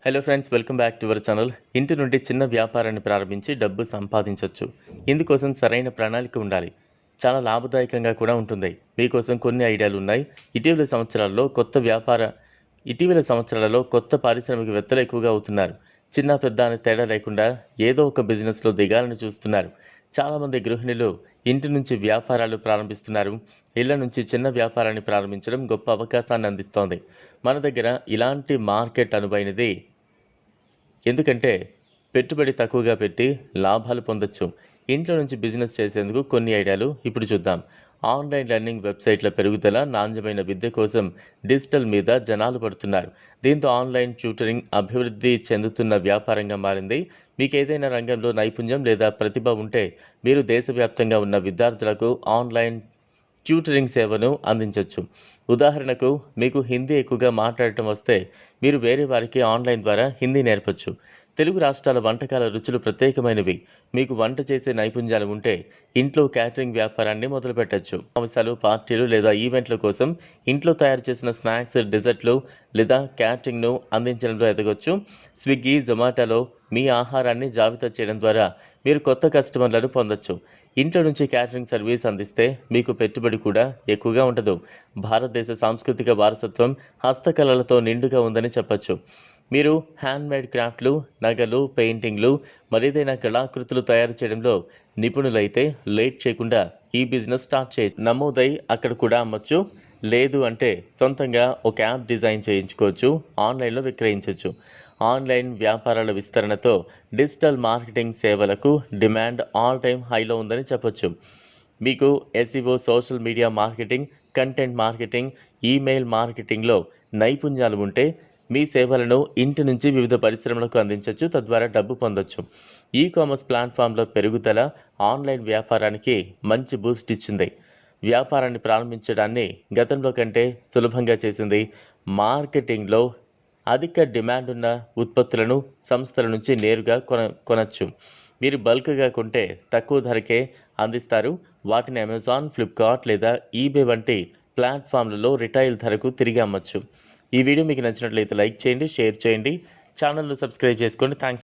Hello friends, welcome back to our channel. ఇంటి నుండి చిన్న వ్యాపారాన్ని ప్రారంభించి డబ్బు సంపాదించవచ్చు. ఇందుకోసం సరైన ప్రణాళిక ఉండాలి. చాలా లాభదాయకంగా కూడా ఉంటుంది. మీకోసం కొన్ని ఐడియాలు ఉన్నాయి. ఇటీవల సంవత్సరాలలో కొత్త పారిశ్రామికవేత్తలు ఎక్కువగా అవుతున్నారు. చిన్న పెద్ద అనే తేడా లేకుండా ఏదో ఒక బిజినెస్లో దిగాలని చూస్తున్నారు. చాలామంది గృహిణులు ఇంటి నుంచి వ్యాపారాలు ప్రారంభిస్తున్నారు. ఇళ్ల నుంచి చిన్న వ్యాపారాన్ని ప్రారంభించడం గొప్ప అవకాశాన్ని అందిస్తోంది. మన దగ్గర ఇలాంటి మార్కెట్ అనువైనది. ఎందుకంటే పెట్టుబడి తక్కువగా పెట్టి లాభాలు పొందొచ్చు. ఇంట్లో నుంచి బిజినెస్ చేసేందుకు కొన్ని ఐడియాలు ఇప్పుడు చూద్దాం. ఆన్లైన్ లెర్నింగ్ వెబ్సైట్ల పెరుగుదల, నాణ్యమైన విద్య కోసం డిజిటల్ మీద జనాలు పడుతున్నారు. దీంతో ఆన్లైన్ ట్యూటరింగ్ అభివృద్ధి చెందుతున్న వ్యాపారంగా మారింది. మీకు ఏదైనా రంగంలో నైపుణ్యం లేదా ప్రతిభ ఉంటే మీరు దేశవ్యాప్తంగా ఉన్న విద్యార్థులకు ఆన్లైన్ ట్యూటరింగ్ సేవను అందించవచ్చు. ఉదాహరణకు, మీకు హిందీ ఎక్కువగా మాట్లాడటం వస్తే మీరు వేరే వారికి ఆన్లైన్ ద్వారా హిందీ నేర్పచ్చు. తెలుగు రాష్ట్రాల వంటకాల రుచులు ప్రత్యేకమైనవి. మీకు వంట చేసే నైపుణ్యాలు ఉంటే ఇంట్లో క్యాటరింగ్ వ్యాపారాన్ని మొదలుపెట్టచ్చు. సమావేశాలు, పార్టీలు లేదా ఈవెంట్ల కోసం ఇంట్లో తయారు చేసిన స్నాక్స్, డెజర్ట్లు లేదా క్యాటరింగ్ను అందించడంలో ఎదగొచ్చు. స్విగ్గీ, జొమాటోలో మీ ఆహారాన్ని జాబితా చేయడం ద్వారా మీరు కొత్త కస్టమర్లను పొందొచ్చు. ఇంట్లో నుంచి క్యాటరింగ్ సర్వీస్ అందిస్తే మీకు పెట్టుబడి కూడా ఎక్కువగా ఉండదు. భారతదేశ సాంస్కృతిక వారసత్వం హస్తకళలతో నిండుగా ఉందని చెప్పచ్చు. మీరు హ్యాండ్మేడ్ క్రాఫ్ట్లు, నగలు, పెయింటింగ్లు, మరేదైనా కళాకృతులు తయారు చేయడంలో నిపుణులైతే లేట్ చేయకుండా ఈ బిజినెస్ స్టార్ట్ చేయొచ్చు. నమోదై అక్కడ కూడా అమ్మచ్చు. లేదు అంటే సొంతంగా ఒక యాప్ డిజైన్ చేయించుకోవచ్చు, ఆన్లైన్లో విక్రయించవచ్చు. ఆన్లైన్ వ్యాపారాల విస్తరణతో డిజిటల్ మార్కెటింగ్ సేవలకు డిమాండ్ ఆల్ టైమ్ హైలో ఉందని చెప్పొచ్చు. మీకు SEO, social media marketing, content marketing, email మార్కెటింగ్లో నైపుణ్యాలు ఉంటే మీ సేవలను ఇంటి నుంచి వివిధ పరిశ్రమలకు అందించవచ్చు, తద్వారా డబ్బు పొందొచ్చు. ఈ కామర్స్ ప్లాట్ఫామ్లో పెరుగుదల ఆన్లైన్ వ్యాపారానికి మంచి బూస్ట్ ఇచ్చింది. వ్యాపారాన్ని ప్రారంభించడాన్ని గతంలో కంటే సులభంగా చేసింది. మార్కెటింగ్లో అధిక డిమాండ్ ఉన్న ఉత్పత్తులను సంస్థల నుంచి నేరుగా కొనచ్చు. మీరు బల్క్గా కొంటే తక్కువ ధరకే అందిస్తారు. వాటిని అమెజాన్, ఫ్లిప్కార్ట్ లేదా ఈబే వంటి ప్లాట్ఫామ్లలో రిటైల్ ధరకు తిరిగి అమ్మచ్చు. ఈ వీడియో మీకు నచ్చినట్లయితే లైక్ చేయండి, షేర్ చేయండి, ఛానల్ను సబ్స్క్రైబ్ చేసుకోండి. థ్యాంక్స్.